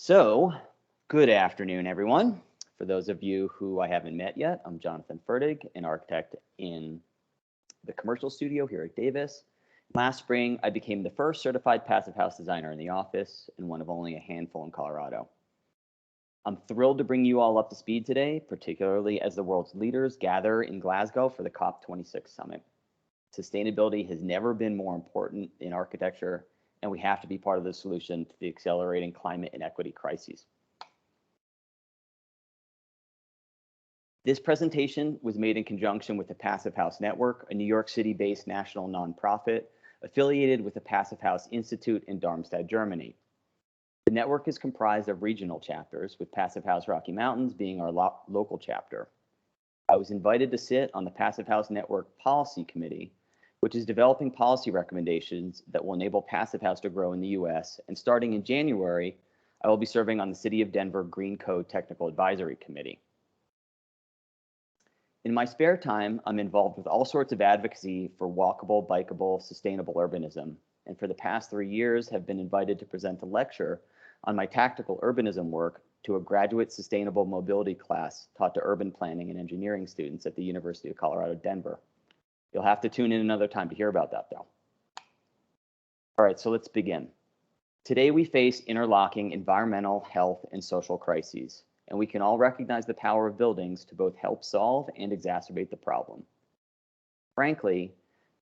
So, good afternoon, everyone. For those of you who I haven't met yet, I'm Jonathan Fertig, an architect in the commercial studio here at Davis. Last spring, I became the first certified passive house designer in the office and one of only a handful in Colorado. I'm thrilled to bring you all up to speed today, particularly as the world's leaders gather in Glasgow for the COP26 summit. Sustainability has never been more important in architecture, and we have to be part of the solution to the accelerating climate inequity crises. This presentation was made in conjunction with the Passive House Network, a New York City-based national nonprofit affiliated with the Passive House Institute in Darmstadt, Germany. The network is comprised of regional chapters, with Passive House Rocky Mountains being our local chapter. I was invited to sit on the Passive House Network Policy Committee, which is developing policy recommendations that will enable Passive House to grow in the US. And starting in January, I will be serving on the City of Denver Green Code Technical Advisory Committee. In my spare time, I'm involved with all sorts of advocacy for walkable, bikeable, sustainable urbanism, and for the past 3 years have been invited to present a lecture on my tactical urbanism work to a graduate sustainable mobility class taught to urban planning and engineering students at the University of Colorado, Denver. You'll have to tune in another time to hear about that, though. All right, so let's begin. Today we face interlocking environmental, health, and social crises, and we can all recognize the power of buildings to both help solve and exacerbate the problem. Frankly,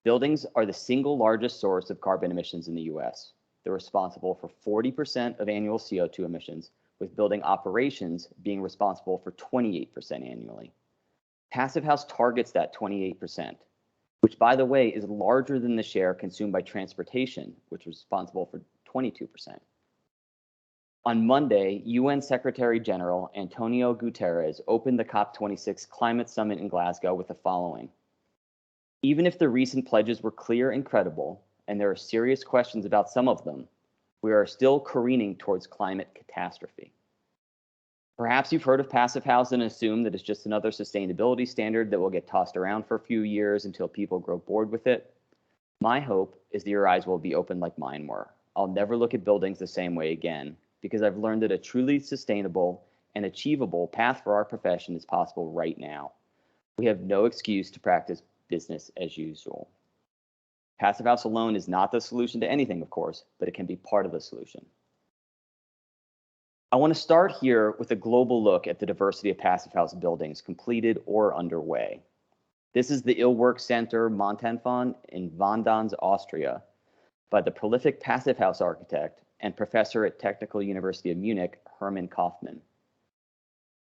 buildings are the single largest source of carbon emissions in the US. They're responsible for 40% of annual CO2 emissions, with building operations being responsible for 28% annually. Passive House targets that 28%, which, by the way, is larger than the share consumed by transportation, which was responsible for 22%. On Monday, UN Secretary General Antonio Guterres opened the COP26 Climate Summit in Glasgow with the following: "Even if the recent pledges were clear and credible, and there are serious questions about some of them, we are still careening towards climate catastrophe." Perhaps you've heard of Passive House and assume that it's just another sustainability standard that will get tossed around for a few years until people grow bored with it. My hope is that your eyes will be open like mine were. I'll never look at buildings the same way again, because I've learned that a truly sustainable and achievable path for our profession is possible right now. We have no excuse to practice business as usual. Passive House alone is not the solution to anything, of course, but it can be part of the solution. I want to start here with a global look at the diversity of Passive House buildings completed or underway. This is the Illwerk Center Montanfon in Vandans, Austria, by the prolific Passive House architect and professor at Technical University of Munich, Hermann Kaufmann.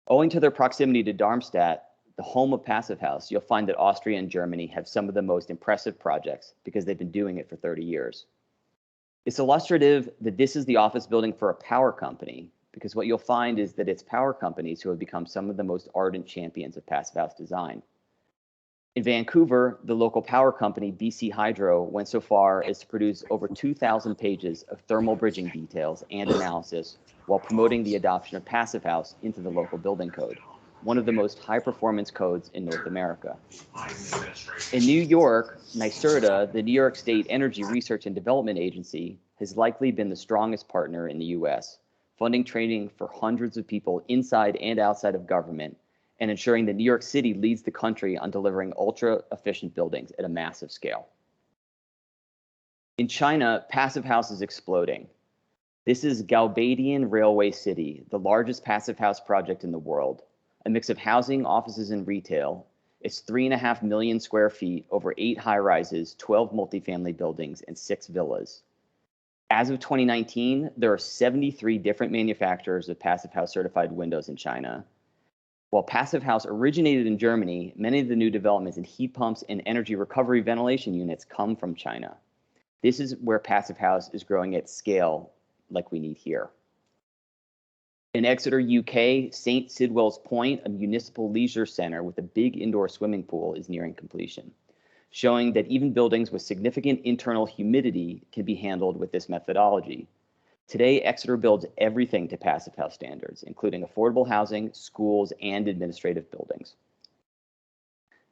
Owing to their proximity to Darmstadt, the home of Passive House, you'll find that Austria and Germany have some of the most impressive projects because they've been doing it for 30 years. It's illustrative that this is the office building for a power company, because what you'll find is that it's power companies who have become some of the most ardent champions of Passive House design. In Vancouver, the local power company, BC Hydro, went so far as to produce over 2,000 pages of thermal bridging details and analysis while promoting the adoption of Passive House into the local building code, one of the most high-performance codes in North America. In New York, NYSERDA, the New York State Energy Research and Development Agency, has likely been the strongest partner in the US, funding training for hundreds of people inside and outside of government, and ensuring that New York City leads the country on delivering ultra-efficient buildings at a massive scale. In China, Passive House is exploding. This is Gaobeidian Railway City, the largest Passive House project in the world, a mix of housing, offices, and retail. It's 3.5 million square feet, over 8 high-rises, 12 multifamily buildings, and 6 villas. As of 2019, there are 73 different manufacturers of Passive House certified windows in China. While Passive House originated in Germany, many of the new developments in heat pumps and energy recovery ventilation units come from China. This is where Passive House is growing at scale like we need here. In Exeter, UK, St. Sidwell's Point, a municipal leisure center with a big indoor swimming pool, is nearing completion, showing that even buildings with significant internal humidity can be handled with this methodology. Today, Exeter builds everything to Passive House standards, including affordable housing, schools, and administrative buildings.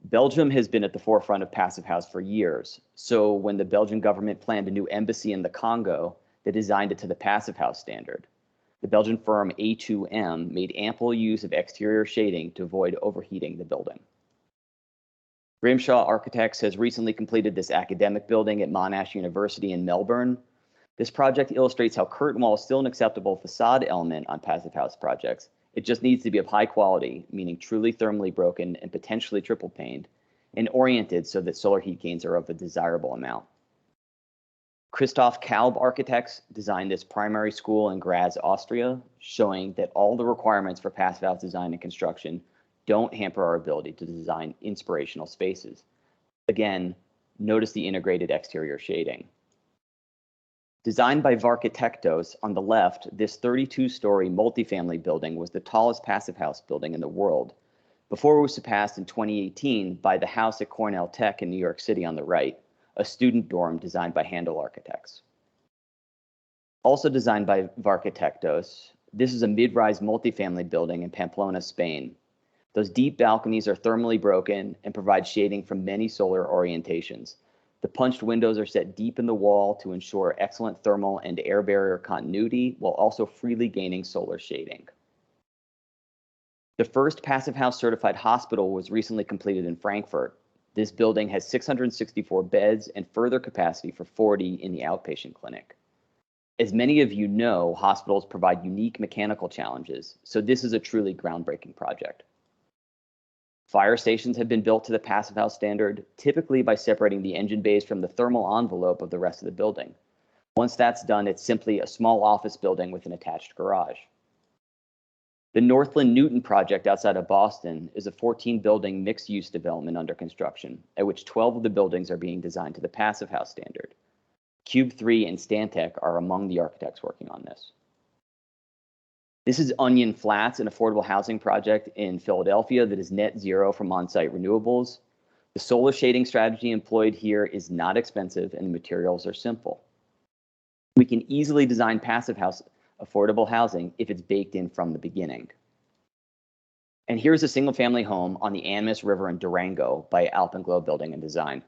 Belgium has been at the forefront of Passive House for years, so when the Belgian government planned a new embassy in the Congo, they designed it to the Passive House standard. The Belgian firm A2M made ample use of exterior shading to avoid overheating the building. Grimshaw Architects has recently completed this academic building at Monash University in Melbourne. This project illustrates how curtain wall is still an acceptable facade element on passive house projects. It just needs to be of high quality, meaning truly thermally broken and potentially triple paned, and oriented so that solar heat gains are of a desirable amount. Christoph Kalb Architects designed this primary school in Graz, Austria, showing that all the requirements for passive house design and construction don't hamper our ability to design inspirational spaces. Again, notice the integrated exterior shading. Designed by Varkitectos, on the left, this 32-story multifamily building was the tallest passive house building in the world, before it was surpassed in 2018 by the house at Cornell Tech in New York City on the right, a student dorm designed by Handel Architects. Also designed by Varkitectos, this is a mid-rise multifamily building in Pamplona, Spain. Those deep balconies are thermally broken and provide shading from many solar orientations. The punched windows are set deep in the wall to ensure excellent thermal and air barrier continuity while also freely gaining solar shading. The first passive house certified hospital was recently completed in Frankfurt. This building has 664 beds and further capacity for 40 in the outpatient clinic. As many of you know, hospitals provide unique mechanical challenges, so this is a truly groundbreaking project. Fire stations have been built to the passive house standard, typically by separating the engine bays from the thermal envelope of the rest of the building. Once that's done, it's simply a small office building with an attached garage. The Northland Newton project outside of Boston is a 14-building mixed-use development under construction, at which 12 of the buildings are being designed to the passive house standard. Cube 3 and Stantec are among the architects working on this. This is Onion Flats, an affordable housing project in Philadelphia that is net zero from on-site renewables. The solar shading strategy employed here is not expensive and the materials are simple. We can easily design passive house affordable housing if it's baked in from the beginning. And here's a single-family home on the Animas River in Durango by Alpenglow Building and Design.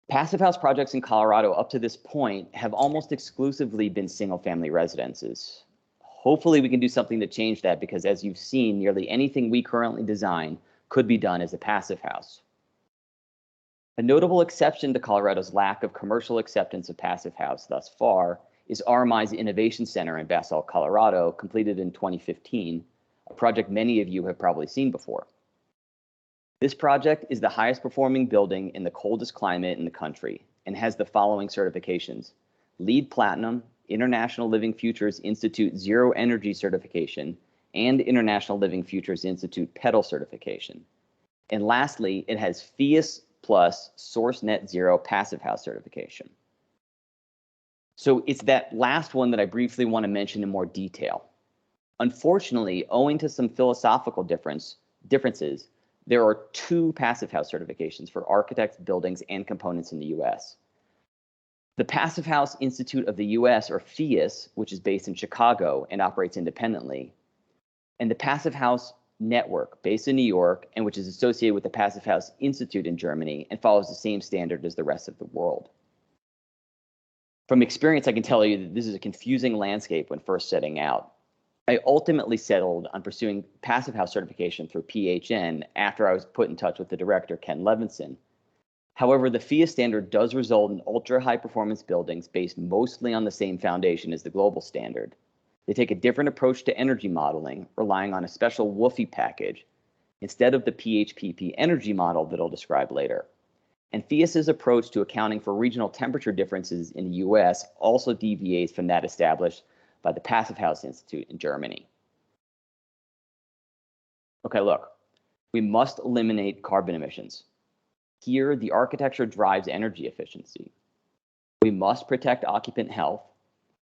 Passive house projects in Colorado up to this point have almost exclusively been single-family residences. Hopefully we can do something to change that because as you've seen, nearly anything we currently design could be done as a passive house. A notable exception to Colorado's lack of commercial acceptance of passive house thus far is RMI's Innovation Center in Basalt, Colorado, completed in 2015, a project many of you have probably seen before. This project is the highest performing building in the coldest climate in the country and has the following certifications: LEED Platinum, International Living Futures Institute Zero Energy Certification, and International Living Futures Institute PETAL Certification. And lastly, it has FIAS Plus Source Net Zero Passive House Certification. So it's that last one that I briefly want to mention in more detail. Unfortunately, owing to some philosophical differences, there are two passive house certifications for architects, buildings, and components in the US. The Passive House Institute of the US, or FIAS, which is based in Chicago and operates independently, and the Passive House Network, based in New York, and which is associated with the Passive House Institute in Germany and follows the same standard as the rest of the world. From experience, I can tell you that this is a confusing landscape when first setting out. I ultimately settled on pursuing passive house certification through PHN after I was put in touch with the director, Ken Levinson. However, the FIAS standard does result in ultra-high performance buildings based mostly on the same foundation as the global standard. They take a different approach to energy modeling, relying on a special WUFI package instead of the PHPP energy model that I'll describe later. And FIAS's approach to accounting for regional temperature differences in the US also deviates from that established by the Passive House Institute in Germany. Okay, look, we must eliminate carbon emissions. Here, the architecture drives energy efficiency. We must protect occupant health.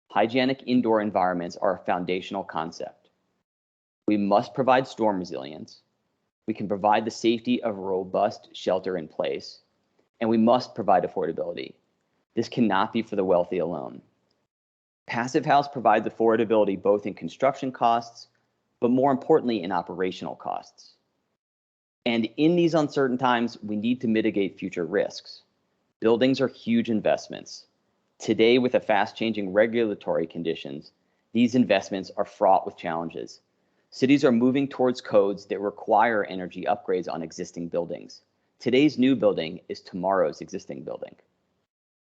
Hygienic indoor environments are a foundational concept. We must provide storm resilience. We can provide the safety of a robust shelter in place. And we must provide affordability. This cannot be for the wealthy alone. Passive house provides affordability both in construction costs, but more importantly in operational costs. And in these uncertain times, we need to mitigate future risks. Buildings are huge investments. Today, with the fast-changing regulatory conditions, These investments are fraught with challenges. Cities are moving towards codes that require energy upgrades on existing buildings. Today's new building is tomorrow's existing building.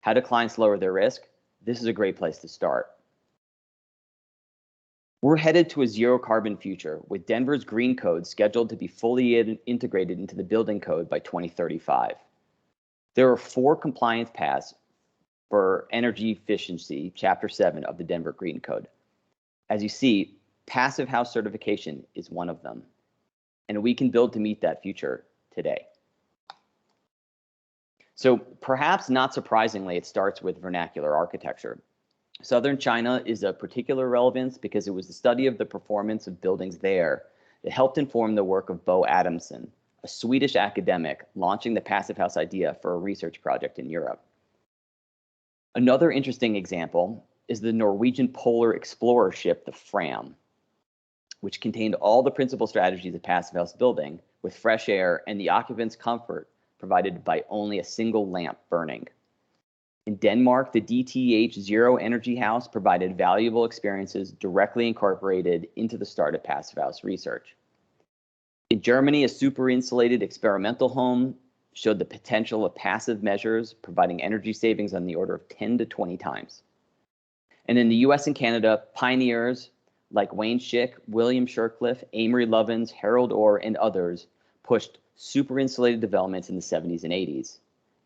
How do clients lower their risk? This is a great place to start. We're headed to a zero carbon future with Denver's green code scheduled to be fully integrated into the building code by 2035. There are 4 compliance paths for energy efficiency, Chapter 7 of the Denver Green Code. As you see, passive house certification is one of them, and we can build to meet that future today. So perhaps not surprisingly, it starts with vernacular architecture. Southern China is of particular relevance because it was the study of the performance of buildings there that helped inform the work of Bo Adamson, a Swedish academic launching the passive house idea for a research project in Europe. Another interesting example is the Norwegian polar explorer ship, the Fram, which contained all the principal strategies of passive house building with fresh air and the occupants' comfort provided by only a single lamp burning. In Denmark, the DTH Zero Energy House provided valuable experiences directly incorporated into the start of passive house research. In Germany, a super-insulated experimental home showed the potential of passive measures providing energy savings on the order of 10 to 20 times. And in the US and Canada, pioneers like Wayne Schick, William Shircliffe, Amory Lovins, Harold Orr, and others pushed super-insulated developments in the 70s and 80s.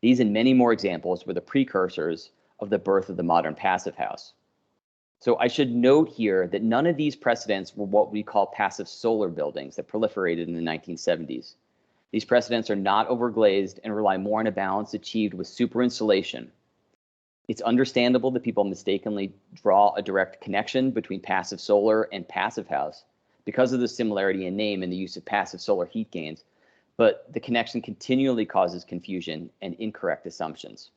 These and many more examples were the precursors of the birth of the modern passive house. So I should note here that none of these precedents were what we call passive solar buildings that proliferated in the 1970s. These precedents are not overglazed and rely more on a balance achieved with super insulation. It's understandable that people mistakenly draw a direct connection between passive solar and passive house because of the similarity in name and the use of passive solar heat gains, but the connection continually causes confusion and incorrect assumptions.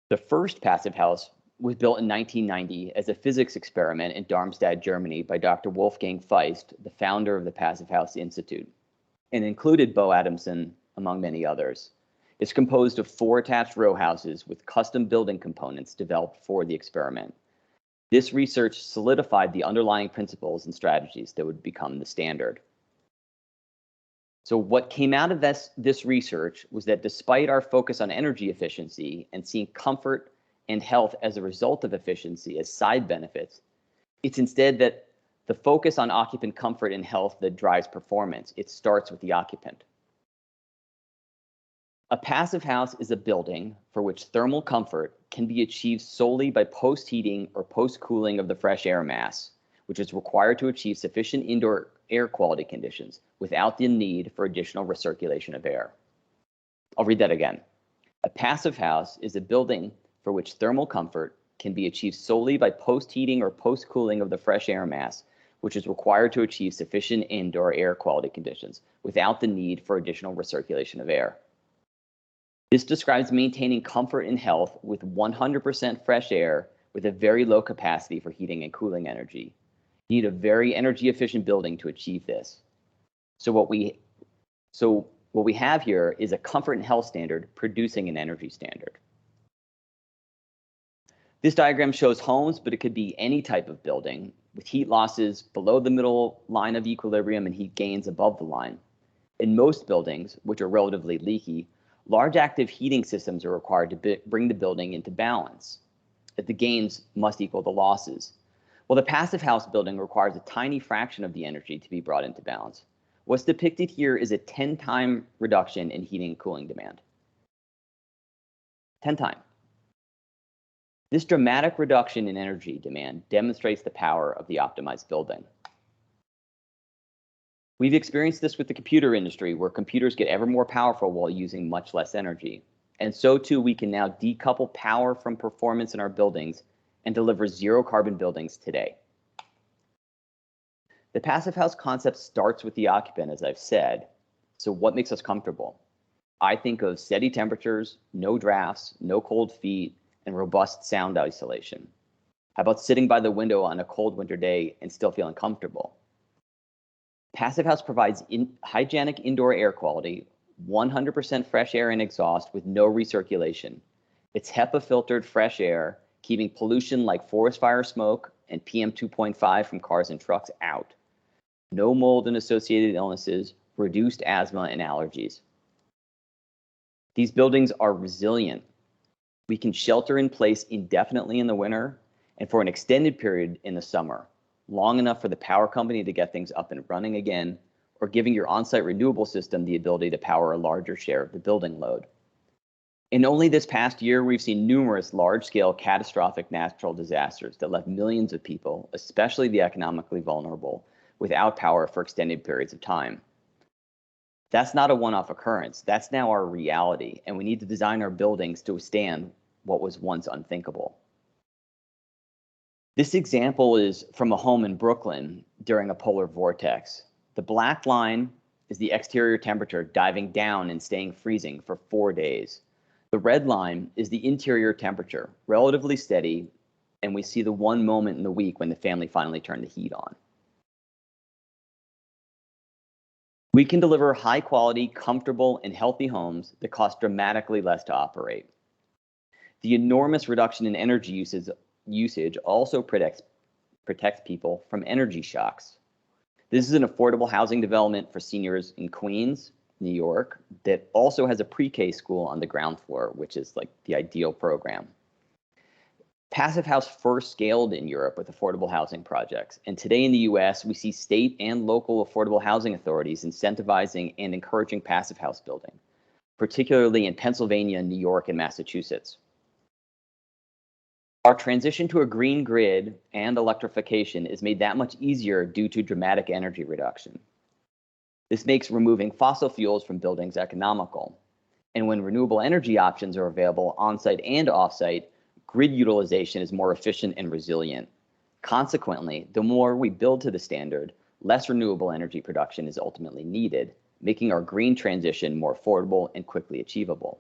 The first passive house was built in 1990 as a physics experiment in Darmstadt, Germany by Dr. Wolfgang Feist, the founder of the Passive House Institute, and included Bo Adamson, among many others. It's composed of 4 attached row houses with custom building components developed for the experiment. This research solidified the underlying principles and strategies that would become the standard. So what came out of this research was that despite our focus on energy efficiency and seeing comfort and health as a result of efficiency as side benefits, it's instead that the focus on occupant comfort and health that drives performance. It starts with the occupant. A passive house is a building for which thermal comfort can be achieved solely by post-heating or post-cooling of the fresh air mass, which is required to achieve sufficient indoor air quality conditions without the need for additional recirculation of air. I'll read that again. A passive house is a building for which thermal comfort can be achieved solely by post-heating or post-cooling of the fresh air mass, which is required to achieve sufficient indoor air quality conditions without the need for additional recirculation of air. This describes maintaining comfort and health with 100% fresh air with a very low capacity for heating and cooling energy. You need a very energy efficient building to achieve this. So what we have here is a comfort and health standard producing an energy standard. This diagram shows homes, but it could be any type of building with heat losses below the middle line of equilibrium and heat gains above the line. In most buildings, which are relatively leaky, large active heating systems are required to bring the building into balance. The gains must equal the losses. Well, the passive house building requires a tiny fraction of the energy to be brought into balance. What's depicted here is a 10-time reduction in heating and cooling demand. 10 times. This dramatic reduction in energy demand demonstrates the power of the optimized building. We've experienced this with the computer industry, where computers get ever more powerful while using much less energy. And so too, we can now decouple power from performance in our buildings and deliver zero carbon buildings today. The passive house concept starts with the occupant, as I've said. So what makes us comfortable? I think of steady temperatures, no drafts, no cold feet, and robust sound isolation. How about sitting by the window on a cold winter day and still feeling comfortable? Passive house provides hygienic indoor air quality, 100% fresh air and exhaust with no recirculation. It's HEPA filtered fresh air keeping pollution like forest fire smoke and PM 2.5 from cars and trucks out. No mold and associated illnesses, reduced asthma and allergies. These buildings are resilient. We can shelter in place indefinitely in the winter and for an extended period in the summer, long enough for the power company to get things up and running again, or giving your on-site renewable system the ability to power a larger share of the building load. In only this past year, we've seen numerous large-scale catastrophic natural disasters that left millions of people, especially the economically vulnerable, without power for extended periods of time. That's not a one-off occurrence. That's now our reality, and we need to design our buildings to withstand what was once unthinkable. This example is from a home in Brooklyn during a polar vortex. The black line is the exterior temperature diving down and staying freezing for 4 days. The red line is the interior temperature, relatively steady, and we see the one moment in the week when the family finally turned the heat on. We can deliver high quality, comfortable, and healthy homes that cost dramatically less to operate. The enormous reduction in energy usage also protects people from energy shocks. This is an affordable housing development for seniors in Queens, New York, that also has a pre-K school on the ground floor, which is like the ideal program. Passive House first scaled in Europe with affordable housing projects, and today in the US, we see state and local affordable housing authorities incentivizing and encouraging Passive House building, particularly in Pennsylvania, New York, and Massachusetts. Our transition to a green grid and electrification is made that much easier due to dramatic energy reduction. This makes removing fossil fuels from buildings economical. And when renewable energy options are available on-site and off-site, grid utilization is more efficient and resilient. Consequently, the more we build to the standard, less renewable energy production is ultimately needed, making our green transition more affordable and quickly achievable.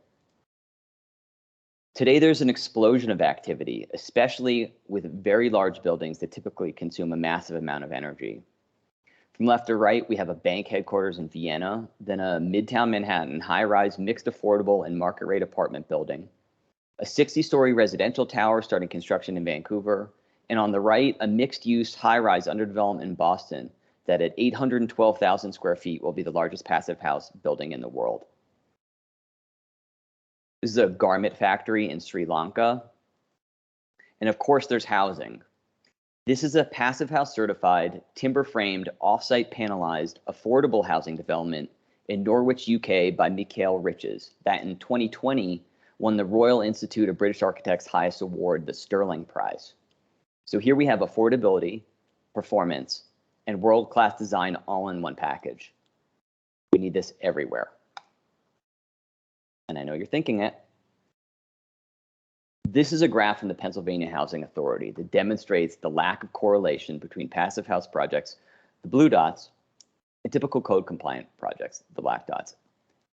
Today, there's an explosion of activity, especially with very large buildings that typically consume a massive amount of energy. From left to right, we have a bank headquarters in Vienna, then a Midtown Manhattan high-rise mixed affordable and market rate apartment building, a 60-story residential tower starting construction in Vancouver, and on the right, a mixed-use high-rise under development in Boston that at 812,000 square feet will be the largest Passive House building in the world. This is a garment factory in Sri Lanka. And of course, there's housing. This is a Passive House certified, timber-framed, off-site panelized, affordable housing development in Norwich, UK by Mikael Riches that in 2020 won the Royal Institute of British Architects' highest award, the Stirling Prize. So here we have affordability, performance, and world-class design all in one package. We need this everywhere. And I know you're thinking it. This is a graph from the Pennsylvania Housing Authority that demonstrates the lack of correlation between Passive House projects, the blue dots, and typical code compliant projects, the black dots,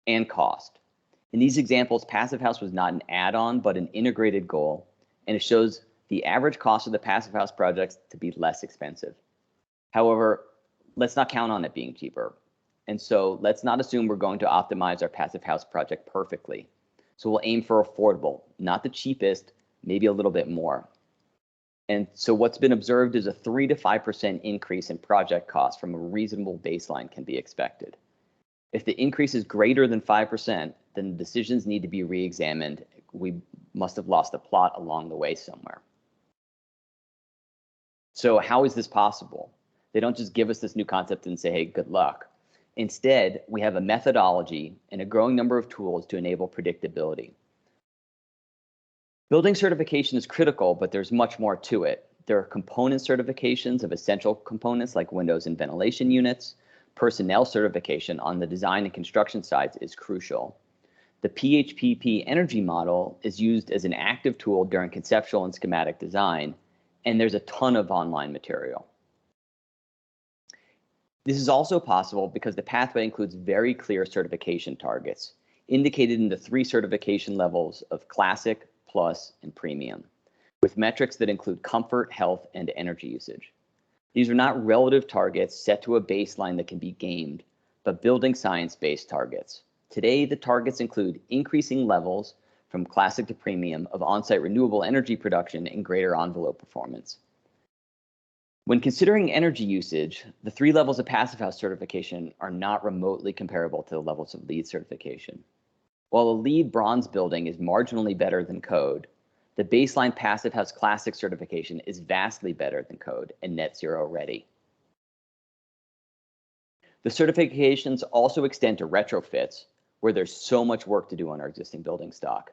and cost. In these examples, Passive House was not an add-on, but an integrated goal, and it shows the average cost of the Passive House projects to be less expensive. However, let's not count on it being cheaper. And so let's not assume we're going to optimize our Passive House project perfectly. So we'll aim for affordable, not the cheapest, maybe a little bit more. And so what's been observed is a 3 to 5% increase in project costs from a reasonable baseline can be expected. If the increase is greater than 5%, then decisions need to be re-examined. We must have lost the plot along the way somewhere. So how is this possible? They don't just give us this new concept and say, hey, good luck. Instead, we have a methodology and a growing number of tools to enable predictability. Building certification is critical, but there's much more to it. There are component certifications of essential components like windows and ventilation units. Personnel certification on the design and construction sides is crucial. The PHPP energy model is used as an active tool during conceptual and schematic design, and there's a ton of online material. This is also possible because the pathway includes very clear certification targets, indicated in the 3 certification levels of Classic, Plus, and Premium, with metrics that include comfort, health, and energy usage. These are not relative targets set to a baseline that can be gamed, but building science-based targets. Today, the targets include increasing levels from classic to premium, of on-site renewable energy production and greater envelope performance. When considering energy usage, the 3 levels of Passive House certification are not remotely comparable to the levels of LEED certification. While a LEED bronze building is marginally better than code, the baseline Passive House Classic certification is vastly better than code and net zero ready. The certifications also extend to retrofits, where there's so much work to do on our existing building stock,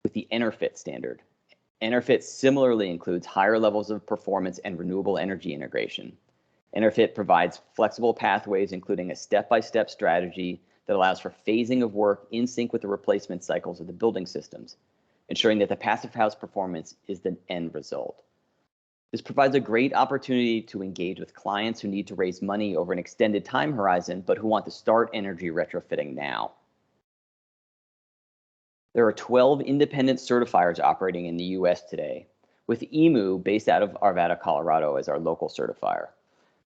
with the EnerPHit standard. EnerPHit similarly includes higher levels of performance and renewable energy integration. EnerPHit provides flexible pathways, including a step-by-step strategy that allows for phasing of work in sync with the replacement cycles of the building systems, ensuring that the Passive House performance is the end result. This provides a great opportunity to engage with clients who need to raise money over an extended time horizon, but who want to start energy retrofitting now. There are 12 independent certifiers operating in the US today, with EMU based out of Arvada, Colorado as our local certifier.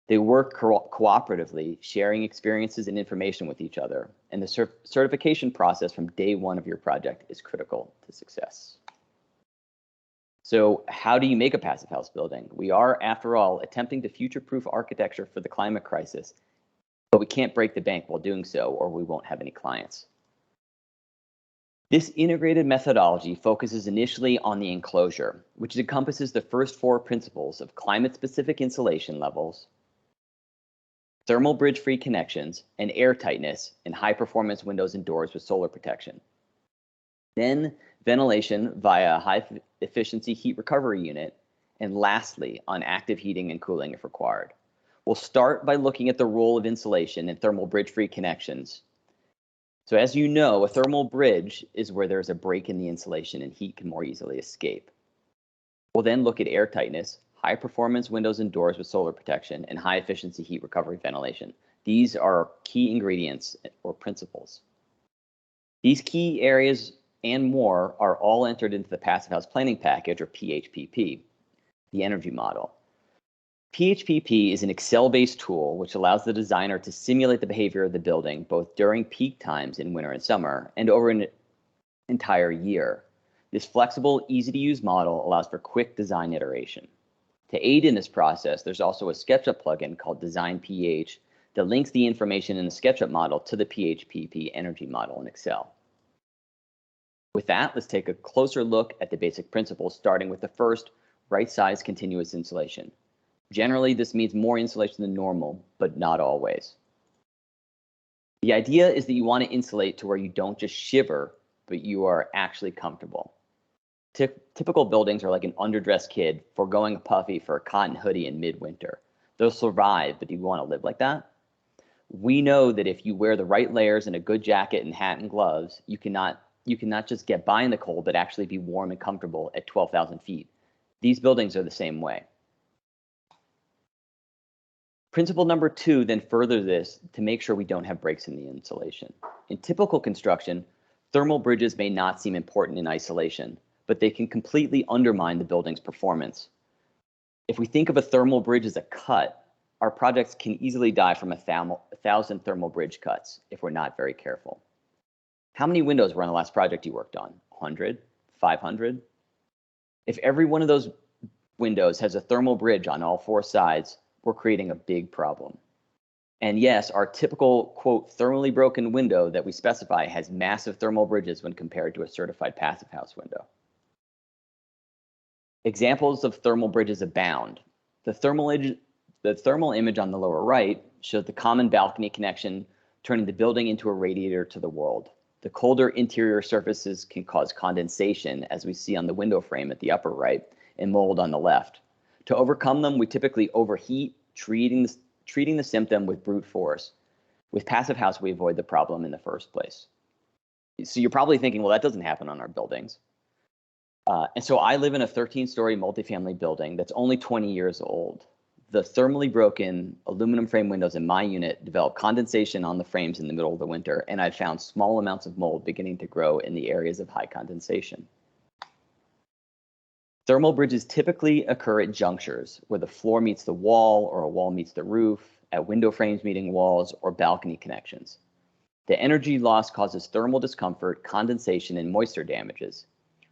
They work cooperatively, sharing experiences and information with each other, and the certification process from day one of your project is critical to success. So how do you make a Passive House building? We are, after all, attempting to future-proof architecture for the climate crisis, but we can't break the bank while doing so, or we won't have any clients. This integrated methodology focuses initially on the enclosure, which encompasses the first 4 principles of climate-specific insulation levels, thermal bridge-free connections, and air tightness in high-performance windows and doors with solar protection. Then ventilation via a high-efficiency heat recovery unit, and lastly, on active heating and cooling if required. We'll start by looking at the role of insulation and thermal bridge-free connections. So as you know, a thermal bridge is where there's a break in the insulation and heat can more easily escape. We'll then look at air tightness, high performance windows and doors with solar protection, and high efficiency heat recovery ventilation. These are key ingredients or principles. These key areas and more are all entered into the Passive House Planning Package, or PHPP, the energy model. PHPP is an Excel-based tool which allows the designer to simulate the behavior of the building both during peak times in winter and summer and over an entire year. This flexible, easy-to-use model allows for quick design iteration. To aid in this process, there's also a SketchUp plugin called Design PH that links the information in the SketchUp model to the PHPP energy model in Excel. With that, let's take a closer look at the basic principles, starting with the first, right-size continuous insulation. Generally, this means more insulation than normal, but not always. The idea is that you want to insulate to where you don't just shiver, but you are actually comfortable. Typical buildings are like an underdressed kid foregoing a puffy for a cotton hoodie in midwinter. They'll survive, but do you want to live like that? We know that if you wear the right layers and a good jacket and hat and gloves, you can not just get by in the cold, but actually be warm and comfortable at 12,000 feet. These buildings are the same way. Principle number 2 then further this to make sure we don't have breaks in the insulation. In typical construction, thermal bridges may not seem important in isolation, but they can completely undermine the building's performance. If we think of a thermal bridge as a cut, our projects can easily die from 1,000 thermal bridge cuts if we're not very careful. How many windows were on the last project you worked on? 100? 500? If every one of those windows has a thermal bridge on all 4 sides, we're creating a big problem. And yes, our typical, quote, thermally broken window that we specify has massive thermal bridges when compared to a certified Passive House window. Examples of thermal bridges abound. The thermal image on the lower right shows the common balcony connection turning the building into a radiator to the world. The colder interior surfaces can cause condensation, as we see on the window frame at the upper right, and mold on the left. To overcome them, we typically overheat, treating the symptom with brute force. With Passive House, we avoid the problem in the first place. So you're probably thinking, well, that doesn't happen on our buildings. And so I live in a 13-story multifamily building that's only 20 years old. The thermally broken aluminum frame windows in my unit develop condensation on the frames in the middle of the winter, and I've found small amounts of mold beginning to grow in the areas of high condensation. Thermal bridges typically occur at junctures where the floor meets the wall or a wall meets the roof, at window frames meeting walls, or balcony connections. The energy loss causes thermal discomfort, condensation, and moisture damages.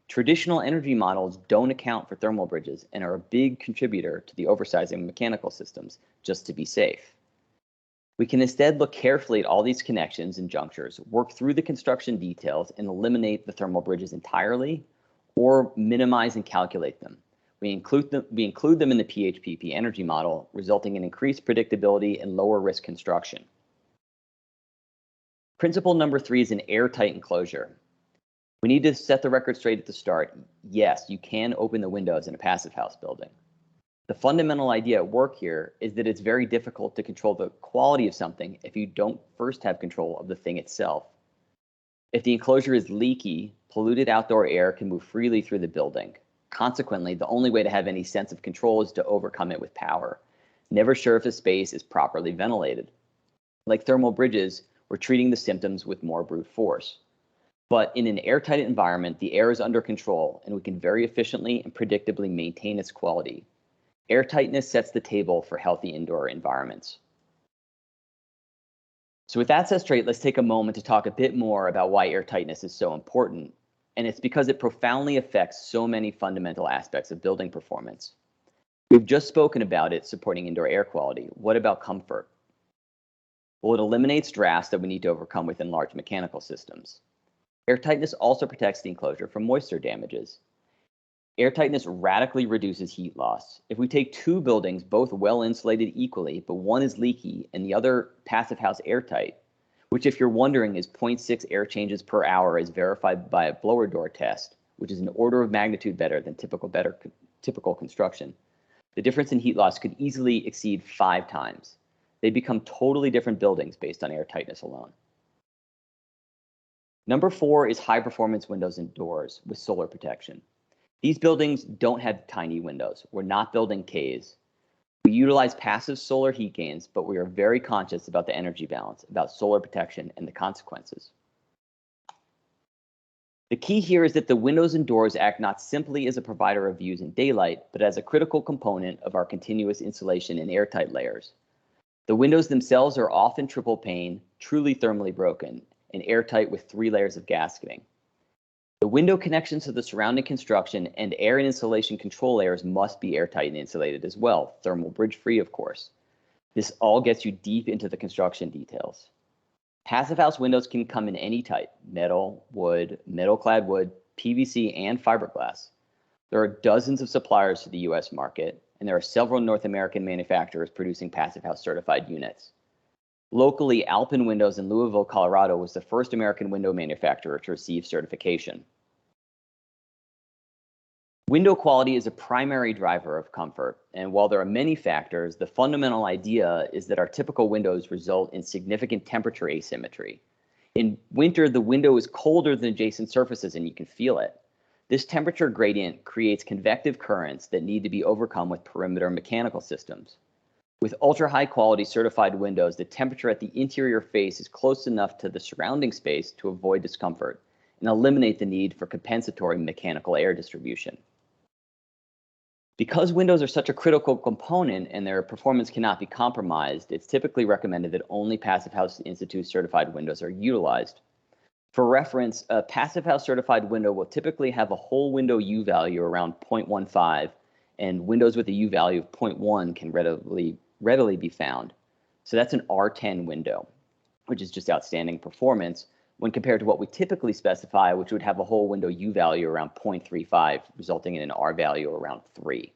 Traditional energy models don't account for thermal bridges and are a big contributor to the oversizing of mechanical systems, just to be safe. We can instead look carefully at all these connections and junctures, work through the construction details, and eliminate the thermal bridges entirely, or minimize and calculate them. We include them in the PHPP energy model, resulting in increased predictability and lower risk construction. Principle number 3 is an airtight enclosure. We need to set the record straight at the start. Yes, you can open the windows in a passive house building. The fundamental idea at work here is that it's very difficult to control the quality of something if you don't first have control of the thing itself. If the enclosure is leaky, polluted outdoor air can move freely through the building. Consequently, the only way to have any sense of control is to overcome it with power. Never sure if a space is properly ventilated. Like thermal bridges, we're treating the symptoms with more brute force. But in an airtight environment, the air is under control, and we can very efficiently and predictably maintain its quality. Airtightness sets the table for healthy indoor environments. So with that set straight, let's take a moment to talk a bit more about why airtightness is so important. And it's because it profoundly affects so many fundamental aspects of building performance. We've just spoken about it supporting indoor air quality. What about comfort? Well, it eliminates drafts that we need to overcome within large mechanical systems. Airtightness also protects the enclosure from moisture damages. Airtightness radically reduces heat loss. If we take two buildings, both well insulated equally, but one is leaky and the other passive house airtight, which if you're wondering is 0.6 air changes per hour as verified by a blower door test, which is an order of magnitude better than typical construction, the difference in heat loss could easily exceed 5 times. They become totally different buildings based on airtightness alone. Number 4 is high performance windows and doors with solar protection. These buildings don't have tiny windows. We're not building Ks. We utilize passive solar heat gains, but we are very conscious about the energy balance, about solar protection and the consequences. The key here is that the windows and doors act not simply as a provider of views in daylight, but as a critical component of our continuous insulation and airtight layers. The windows themselves are often triple pane, truly thermally broken, and airtight with 3 layers of gasketing. The window connections to the surrounding construction and air and insulation control layers must be airtight and insulated as well, thermal bridge free, of course. This all gets you deep into the construction details. Passive house windows can come in any type: metal, wood, metal-clad wood, PVC, and fiberglass. There are dozens of suppliers to the US market, and there are several North American manufacturers producing passive house certified units. Locally, Alpine Windows in Louisville, Colorado was the first American window manufacturer to receive certification. Window quality is a primary driver of comfort, and while there are many factors, the fundamental idea is that our typical windows result in significant temperature asymmetry. In winter, the window is colder than adjacent surfaces and you can feel it. This temperature gradient creates convective currents that need to be overcome with perimeter mechanical systems. With ultra-high quality certified windows, the temperature at the interior face is close enough to the surrounding space to avoid discomfort and eliminate the need for compensatory mechanical air distribution. Because windows are such a critical component and their performance cannot be compromised, it's typically recommended that only Passive House Institute certified windows are utilized. For reference, a Passive House certified window will typically have a whole window U value around 0.15, and windows with a U value of 0.1 can readily be found. So that's an R10 window, which is just outstanding performance when compared to what we typically specify, which would have a whole window U value around 0.35, resulting in an R value around 3.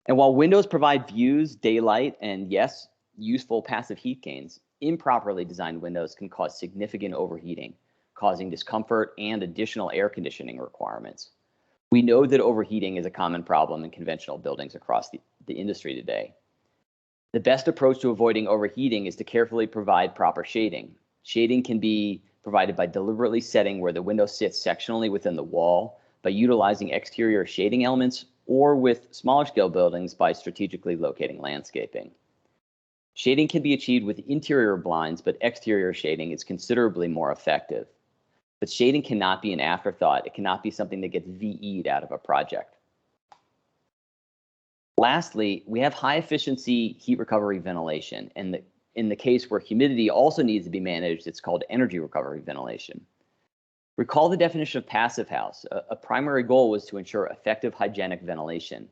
And while windows provide views, daylight, and yes, useful passive heat gains, improperly designed windows can cause significant overheating, causing discomfort and additional air conditioning requirements. We know that overheating is a common problem in conventional buildings across the industry today. The best approach to avoiding overheating is to carefully provide proper shading. Shading can be provided by deliberately setting where the window sits sectionally within the wall, by utilizing exterior shading elements, or with smaller scale buildings by strategically locating landscaping. Shading can be achieved with interior blinds, but exterior shading is considerably more effective. But shading cannot be an afterthought. It cannot be something that gets VE'd out of a project. Lastly, we have high efficiency heat recovery ventilation, and in the case where humidity also needs to be managed, it's called energy recovery ventilation. Recall the definition of passive house. A primary goal was to ensure effective hygienic ventilation.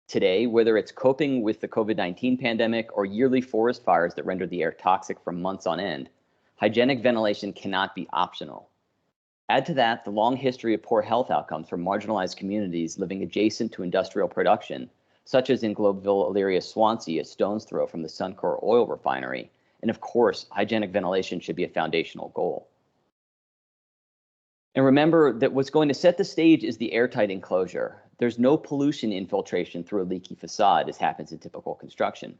Today, whether it's coping with the COVID-19 pandemic or yearly forest fires that render the air toxic for months on end, hygienic ventilation cannot be optional. Add to that the long history of poor health outcomes for marginalized communities living adjacent to industrial production, such as in Globeville, Elyria, Swansea, a stone's throw from the Suncor oil refinery. And of course, hygienic ventilation should be a foundational goal. And remember that what's going to set the stage is the airtight enclosure. There's no pollution infiltration through a leaky facade, as happens in typical construction.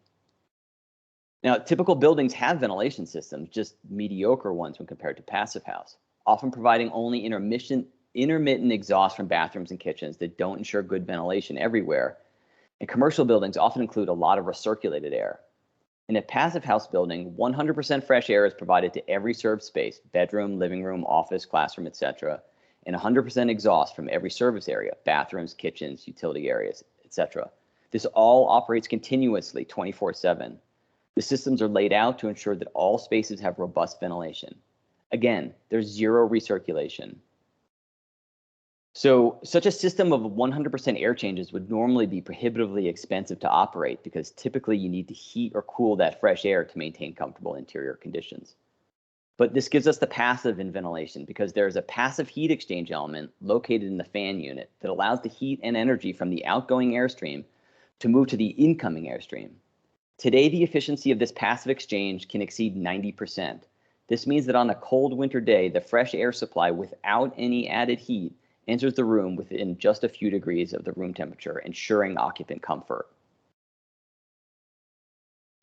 Now, typical buildings have ventilation systems, just mediocre ones when compared to passive house, often providing only intermittent exhaust from bathrooms and kitchens that don't ensure good ventilation everywhere. And commercial buildings often include a lot of recirculated air. In a passive house building, 100% fresh air is provided to every served space, bedroom, living room, office, classroom, etc., and 100% exhaust from every service area, bathrooms, kitchens, utility areas, etc. This all operates continuously 24/7. The systems are laid out to ensure that all spaces have robust ventilation. Again, there's zero recirculation. So such a system of 100% air changes would normally be prohibitively expensive to operate because typically you need to heat or cool that fresh air to maintain comfortable interior conditions. But this gives us the passive in ventilation because there's a passive heat exchange element located in the fan unit that allows the heat and energy from the outgoing airstream to move to the incoming airstream. Today, the efficiency of this passive exchange can exceed 90%. This means that on a cold winter day, the fresh air supply without any added heat enters the room within just a few degrees of the room temperature, ensuring occupant comfort.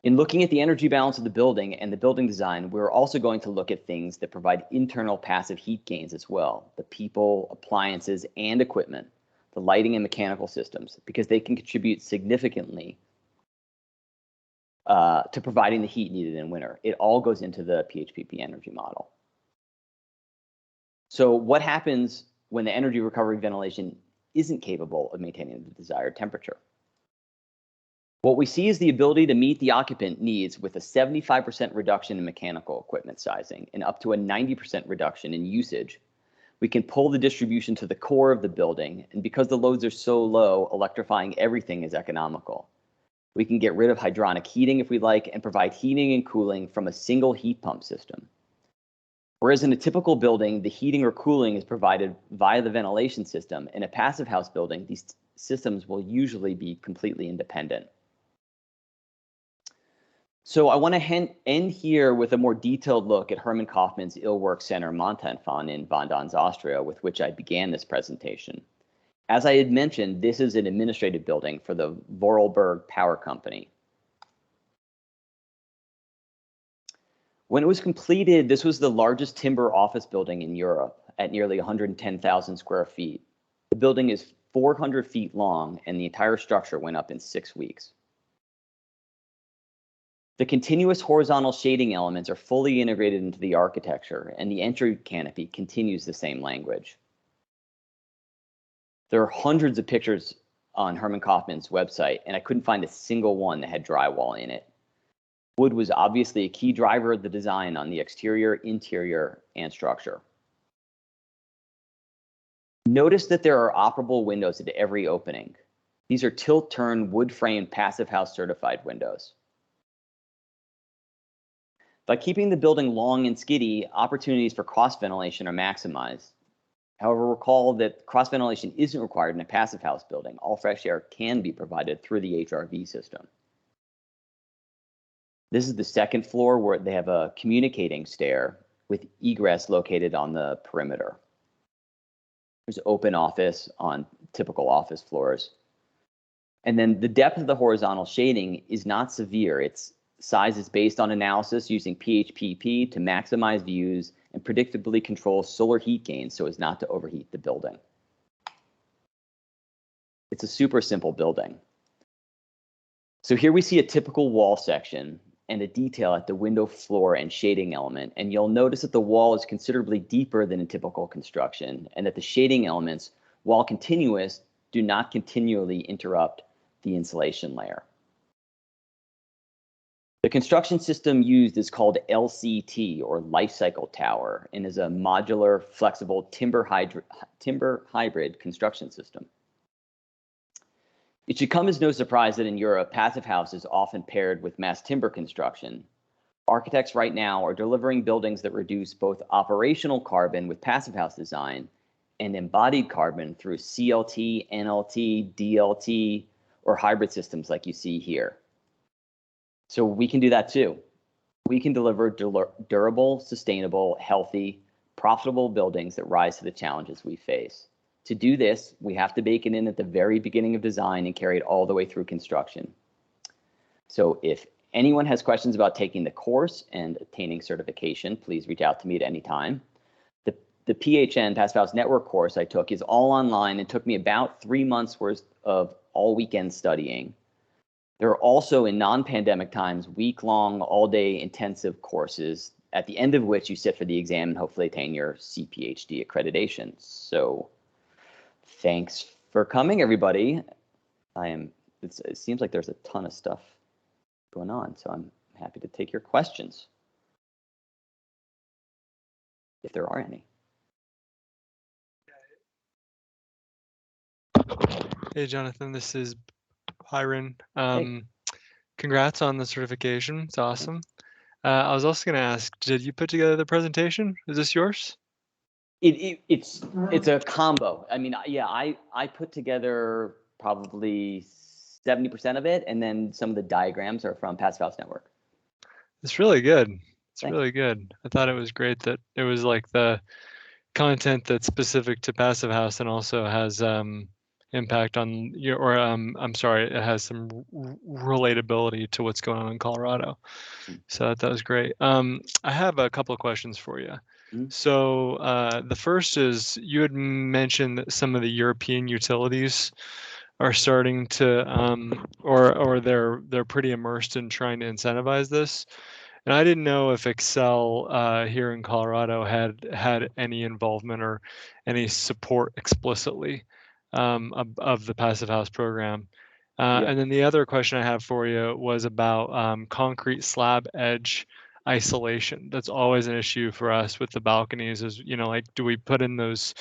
In looking at the energy balance of the building and the building design, we're also going to look at things that provide internal passive heat gains as well, the people, appliances, and equipment, the lighting and mechanical systems, because they can contribute significantly to providing the heat needed in winter. It all goes into the PHPP energy model. So what happens when the energy recovery ventilation isn't capable of maintaining the desired temperature? What we see is the ability to meet the occupant needs with a 75% reduction in mechanical equipment sizing and up to a 90% reduction in usage. We can pull the distribution to the core of the building, and because the loads are so low, electrifying everything is economical. We can get rid of hydronic heating if we like and provide heating and cooling from a single heat pump system. Whereas in a typical building, the heating or cooling is provided via the ventilation system, in a passive house building, these systems will usually be completely independent. So I want to end here with a more detailed look at Hermann Kaufmann's Illwerk Center Montanfon in Vandans, Austria, with which I began this presentation. As I had mentioned, this is an administrative building for the Vorarlberg Power Company. When it was completed, this was the largest timber office building in Europe at nearly 110,000 square feet. The building is 400 feet long, and the entire structure went up in 6 weeks. The continuous horizontal shading elements are fully integrated into the architecture, and the entry canopy continues the same language. There are hundreds of pictures on Hermann Kaufmann's website, and I couldn't find a single one that had drywall in it. Wood was obviously a key driver of the design on the exterior, interior, and structure. Notice that there are operable windows at every opening. These are tilt-turn, wood-framed, passive house certified windows. By keeping the building long and skiddy, opportunities for cross ventilation are maximized. However, recall that cross ventilation isn't required in a passive house building. All fresh air can be provided through the HRV system. This is the second floor where they have a communicating stair with egress located on the perimeter. There's open office on typical office floors. And then the depth of the horizontal shading is not severe. Its size is based on analysis using PHPP to maximize views and predictably control solar heat gain so as not to overheat the building. It's a super simple building. So here we see a typical wall section and a detail at the window, floor, and shading element. And you'll notice that the wall is considerably deeper than in typical construction, and that the shading elements, while continuous, do not continually interrupt the insulation layer. The construction system used is called LCT, or Life Cycle Tower, and is a modular, flexible timber hybrid construction system. It should come as no surprise that in Europe, passive house is often paired with mass timber construction. Architects right now are delivering buildings that reduce both operational carbon with passive house design and embodied carbon through CLT, NLT, DLT, or hybrid systems like you see here. So we can do that too. We can deliver durable, sustainable, healthy, profitable buildings that rise to the challenges we face. To do this, we have to bake it in at the very beginning of design and carry it all the way through construction. So if anyone has questions about taking the course and attaining certification, please reach out to me at any time. The PHN, Passive House Network course I took is all online. It took me about 3 months worth of all weekend studying. There are also, in non-pandemic times, week-long, all-day intensive courses, at the end of which you sit for the exam and hopefully attain your CPHD accreditation. So thanks for coming, everybody. It seems like there's a ton of stuff going on, so I'm happy to take your questions, if there are any. Hey, Jonathan, this is Byron. Hey. Congrats on the certification. It's awesome. I was also going to ask, did you put together the presentation? Is this yours? It's a combo. I mean, yeah, I put together probably 70% of it, and then some of the diagrams are from Passive House Network. It's really good. It's Thanks. really good. I thought it was great that it was like the content that's specific to Passive House and also has impact on your, or I'm sorry, it has some relatability to what's going on in Colorado. So that was great. I have a couple of questions for you. Mm-hmm. So the first is, you had mentioned that some of the European utilities are starting to, or they're pretty immersed in trying to incentivize this. And I didn't know if Xcel here in Colorado had any involvement or any support explicitly of the Passive House program. Yeah. And then the other question I have for you was about concrete slab edge isolation. That's always an issue for us with the balconies, is, you know, like, do we put in those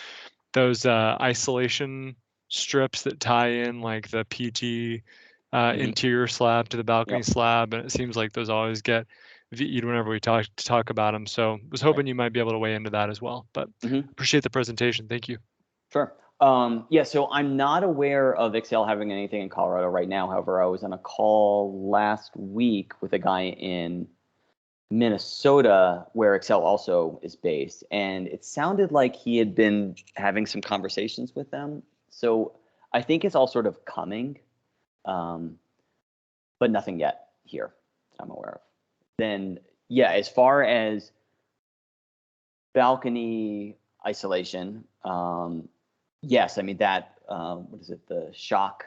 isolation strips that tie in like the PT interior slab to the balcony slab? And it seems like those always get VE'd whenever we talk about them. So I was hoping you might be able to weigh into that as well, but appreciate the presentation. Thank you. Sure. Yeah, so I'm not aware of Xcel having anything in Colorado right now. However, I was on a call last week with a guy in Minnesota where Xcel also is based, and it sounded like he had been having some conversations with them. So I think it's all sort of coming, but nothing yet here I'm aware of. Then, yeah, as far as balcony isolation, yes, I mean that, what is it, the Shock,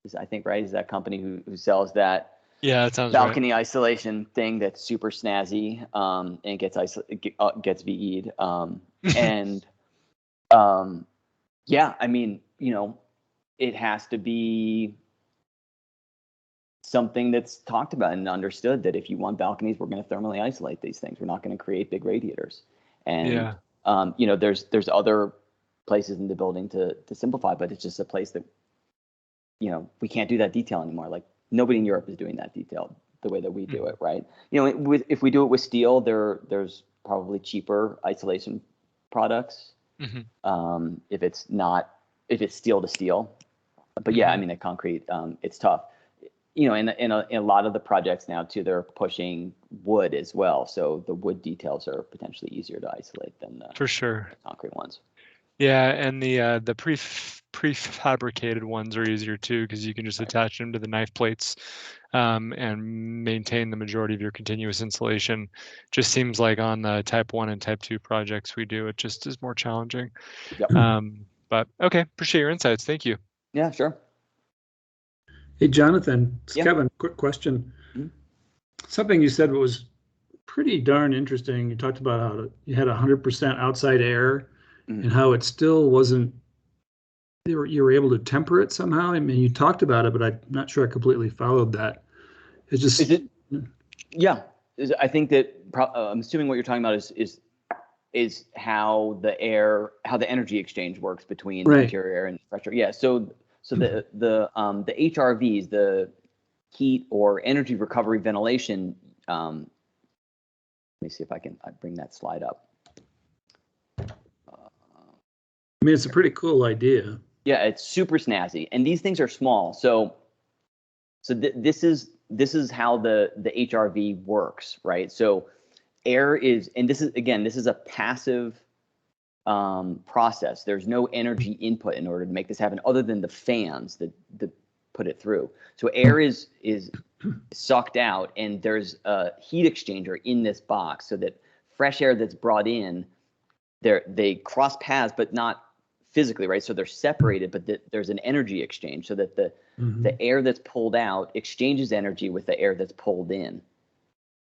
is, I think, right, is that company who sells that that sounds balcony right. Isolation thing that's super snazzy, and gets VE'd. And yeah, I mean, you know, it has to be something that's talked about and understood, that if you want balconies, we're going to thermally isolate these things. We're not going to create big radiators. And you know, there's other places in the building to simplify, but it's just a place that, you know, we can't do that detail anymore. Like, nobody in Europe is doing that detail the way that we do it, right? You know, if we do it with steel, there's probably cheaper isolation products. If it's steel to steel. But yeah, I mean, the concrete, it's tough. You know, in a lot of the projects now too, they're pushing wood as well. So the wood details are potentially easier to isolate than the concrete ones. Yeah, and the prefabricated ones are easier too, because you can just attach them to the knife plates and maintain the majority of your continuous insulation. Just seems like on the type 1 and type 2 projects we do, it just is more challenging. Yep. But okay, appreciate your insights. Thank you. Yeah, sure. Hey, Jonathan, it's Kevin, quick question. Something you said was pretty darn interesting. You talked about how you had 100% outside air and how it still wasn't, you were able to temper it somehow. I mean, you talked about it, but I'm not sure I completely followed that. It's just, Yeah, I think that I'm assuming what you're talking about is how the energy exchange works between Right. interior air and fresh air. Yeah. So the HRVs, the heat or energy recovery ventilation. Let me see if I bring that slide up. I mean, it's a pretty cool idea. Yeah, it's super snazzy, and these things are small. So this is how the HRV works, right? So air is, and this is a passive process. There's no energy input in order to make this happen, other than the fans that put it through. So air is sucked out, and there's a heat exchanger in this box, so that fresh air that's brought in, they cross paths, but not physically, right? So they're separated, but there's an energy exchange, so that the air that's pulled out exchanges energy with the air that's pulled in.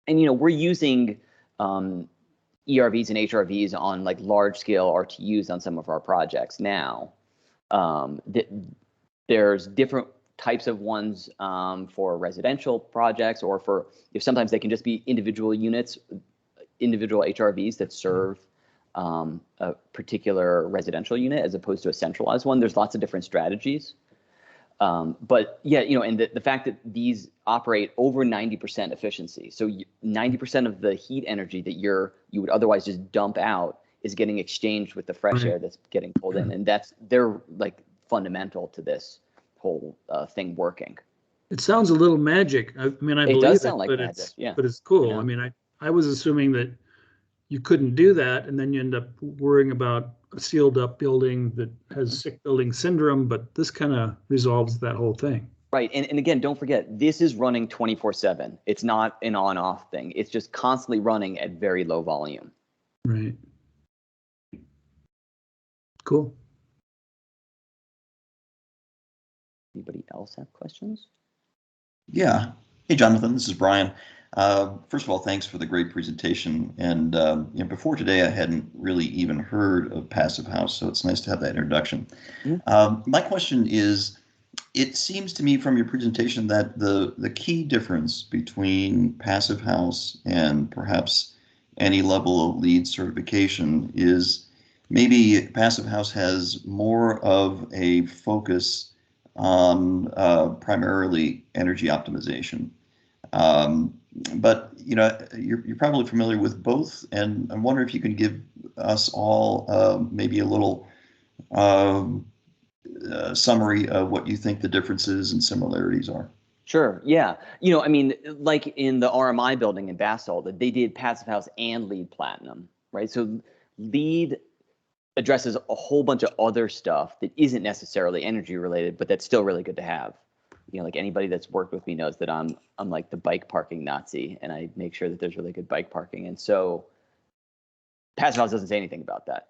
And we're using ERVs and HRVs on like large scale RTUs on some of our projects now. There's different types of ones for residential projects, or for sometimes they can just be individual units, individual HRVs that serve a particular residential unit as opposed to a centralized one. There's lots of different strategies. But yeah, and the fact that these operate over 90% efficiency. So 90% of the heat energy that you would otherwise just dump out is getting exchanged with the fresh air that's getting pulled in. And they're like fundamental to this whole thing working. It sounds a little magic. I mean, I It believe does sound like magic, yeah. But it's cool. Yeah. I mean, I was assuming that you couldn't do that, and then you end up worrying about a sealed up building that has sick building syndrome, but this kind of resolves that whole thing. Right. And again, don't forget, this is running 24/7. It's not an on-off thing. It's just constantly running at very low volume. Right. Cool. Anybody else have questions? Yeah. Hey, Jonathan, this is Brian. First of all, thanks for the great presentation. And before today, I hadn't really even heard of Passive House, so it's nice to have that introduction. Mm-hmm. My question is, it seems to me from your presentation that the key difference between Passive House and perhaps any level of LEED certification is maybe Passive House has more of a focus on primarily energy optimization. But you're probably familiar with both, and I wonder if you can give us all maybe a little summary of what you think the differences and similarities are. Sure. Yeah. I mean, like in the RMI building in Basalt, they did Passive House and LEED Platinum, right? So LEED addresses a whole bunch of other stuff that isn't necessarily energy related, but that's still really good to have. Like anybody that's worked with me knows that I'm like the bike parking Nazi, and I make sure that there's really good bike parking. And so Passive House doesn't say anything about that.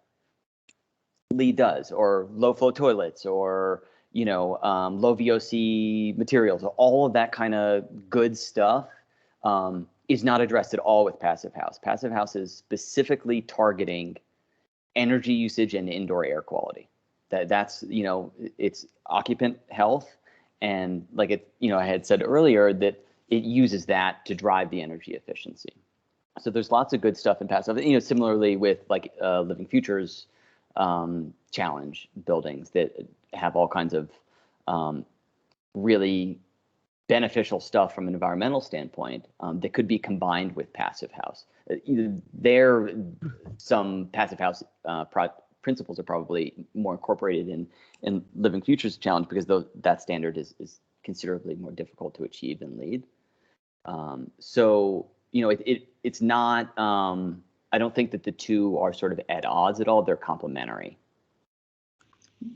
LEED does, or low flow toilets, or low VOC materials. All of that kind of good stuff is not addressed at all with Passive House. Passive House is specifically targeting energy usage and indoor air quality. That's it's occupant health. And like I had said earlier, that it uses that to drive the energy efficiency. So there's lots of good stuff in Passive. Similarly with like Living Futures challenge buildings that have all kinds of really beneficial stuff from an environmental standpoint that could be combined with Passive House. Some Passive House principles are probably more incorporated in Living Futures challenge, because that standard is considerably more difficult to achieve than LEED. So it's not. I don't think that the two are sort of at odds at all. They're complementary.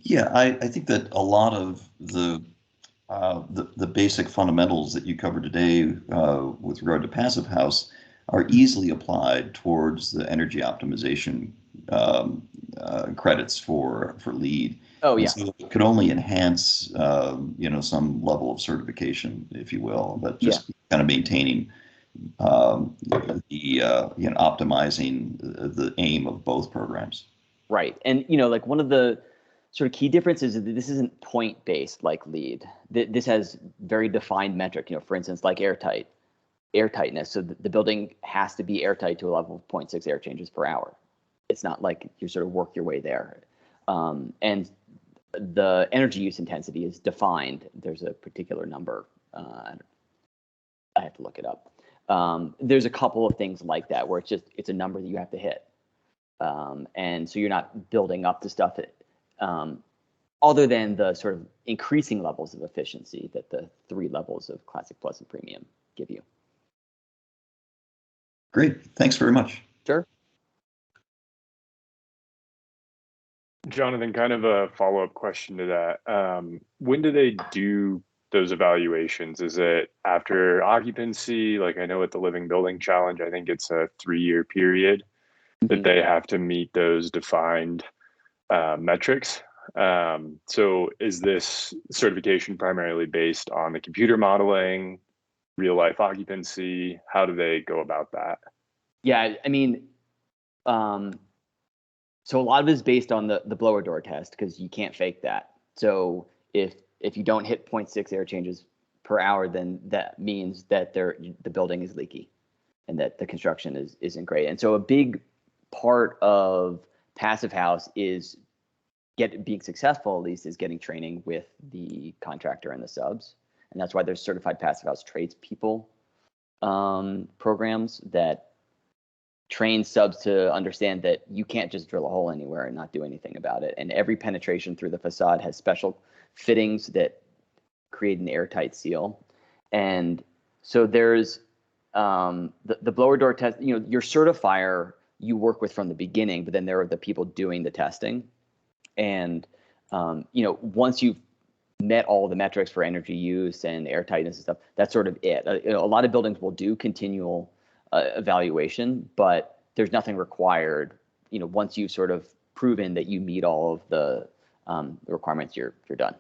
Yeah, I think that a lot of the basic fundamentals that you covered today with regard to Passive House are easily applied towards the energy optimization credits for LEED. Oh yeah. And so it could only enhance some level of certification, if you will, but just kind of maintaining optimizing the aim of both programs. Right, and like one of the sort of key differences is that this isn't point based like LEED. This has very defined metric. For instance, like airtight. airtightness. So the building has to be airtight to a level of 0.6 air changes per hour. It's not like you sort of work your way there. And the energy use intensity is defined. There's a particular number. I have to look it up. There's a couple of things like that where it's a number that you have to hit. And so you're not building up the stuff other than the sort of increasing levels of efficiency that the 3 levels of Classic Plus and Premium give you. Great. Thanks very much. Sure. Jonathan, kind of a follow-up question to that. When do they do those evaluations? Is it after occupancy? Like I know at the Living Building Challenge, I think it's a 3-year period that they have to meet those defined metrics. So is this certification primarily based on the computer modeling, real life occupancy? How do they go about that? Yeah, I mean, so a lot of it is based on the blower door test because you can't fake that. So if you don't hit 0.6 air changes per hour, then that means that the building is leaky and that the construction isn't great. And so a big part of Passive House is being successful, at least, is getting training with the contractor and the subs. And that's why there's certified Passive House tradespeople programs that train subs to understand that you can't just drill a hole anywhere and not do anything about it. And every penetration through the facade has special fittings that create an airtight seal. And so there's the blower door test, your certifier you work with from the beginning, but then there are the people doing the testing. And, once you've met all the metrics for energy use and airtightness and stuff, that's sort of it. A lot of buildings will do continual evaluation, but there's nothing required. Once you've sort of proven that you meet all of the requirements, you're done.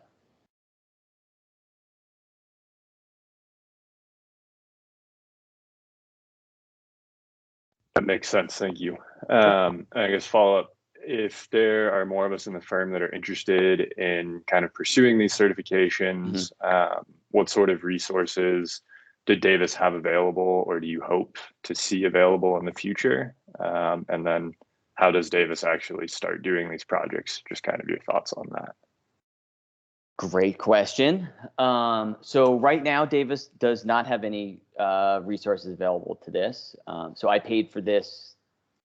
That makes sense. Thank you. I guess follow up, if there are more of us in the firm that are interested in kind of pursuing these certifications, what sort of resources did Davis have available, or do you hope to see available in the future? And then how does Davis actually start doing these projects? Just kind of your thoughts on that. Great question. So right now, Davis does not have any resources available to this. So I paid for this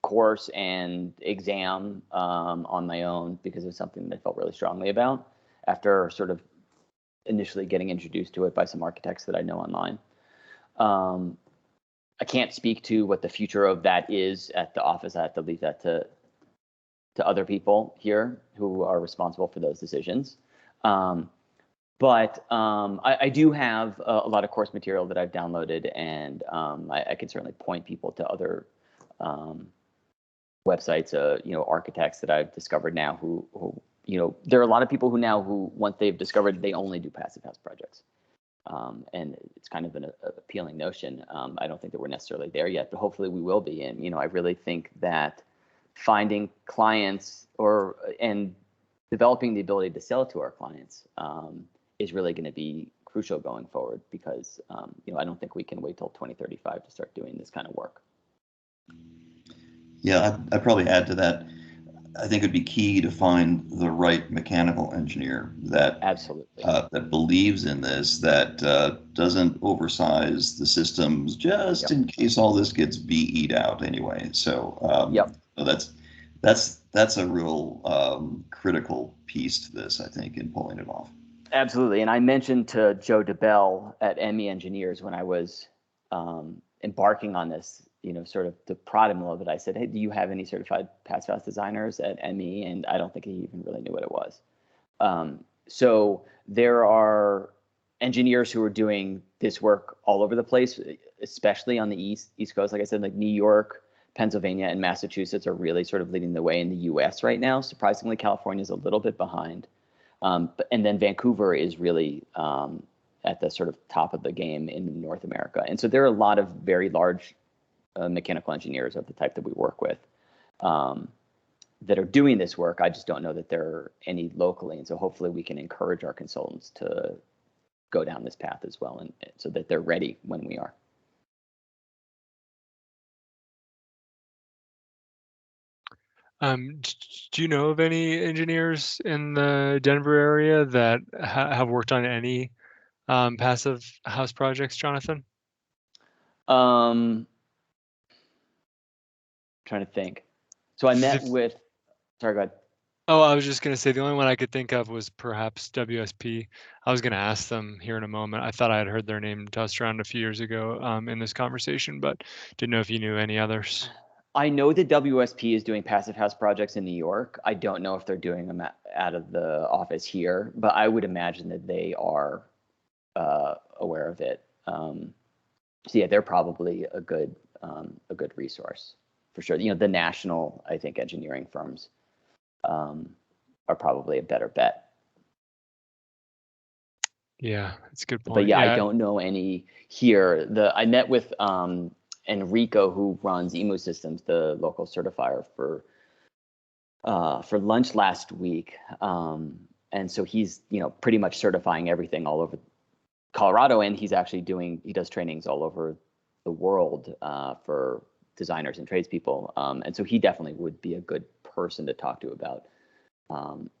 course and exam on my own because it's something that I felt really strongly about after sort of initially getting introduced to it by some architects that I know online. I can't speak to what the future of that is at the office. I have to leave that to other people here who are responsible for those decisions. But I do have a lot of course material that I've downloaded, and I can certainly point people to other websites, architects that I've discovered now who there are a lot of people who once they've discovered, they only do Passive House projects. And it's kind of an appealing notion. I don't think that we're necessarily there yet, but hopefully we will be. And, I really think that finding clients and developing the ability to sell to our clients is really going to be crucial going forward because, I don't think we can wait till 2035 to start doing this kind of work. Yeah, I'd probably add to that. I think it'd be key to find the right mechanical engineer that absolutely that believes in this, that doesn't oversize the systems just in case all this gets BE'd out anyway. So, so that's a real critical piece to this, I think, in pulling it off. Absolutely, and I mentioned to Joe DeBell at ME Engineers when I was embarking on this, sort of to prod him a little bit. I said, hey, do you have any certified Passive House designers at ME? And I don't think he even really knew what it was. So there are engineers who are doing this work all over the place, especially on the East Coast. Like I said, like New York, Pennsylvania, and Massachusetts are really sort of leading the way in the US right now. Surprisingly, California is a little bit behind. And then Vancouver is really at the sort of top of the game in North America. And so there are a lot of very large mechanical engineers of the type that we work with that are doing this work. I just don't know that there are any locally. And so hopefully we can encourage our consultants to go down this path as well, and so that they're ready when we are. Do you know of any engineers in the Denver area that have worked on any passive house projects, Jonathan? Trying to think. So I met with, sorry, go ahead. Oh, I was just going to say the only one I could think of was perhaps WSP. I was going to ask them here in a moment. I thought I had heard their name tossed around a few years ago in this conversation, but didn't know if you knew any others. I know that WSP is doing passive house projects in New York. I don't know if they're doing them out of the office here, but I would imagine that they are aware of it. So yeah, they're probably a good resource for sure. You know, the national, I think, engineering firms are probably a better bet. Yeah, that's a good point. But yeah, I don't know any here. I met with Enrico, who runs EMU Systems, the local certifier, for lunch last week, and so he's pretty much certifying everything all over Colorado, and he does trainings all over the world for designers and tradespeople, and so he definitely would be a good person to talk to about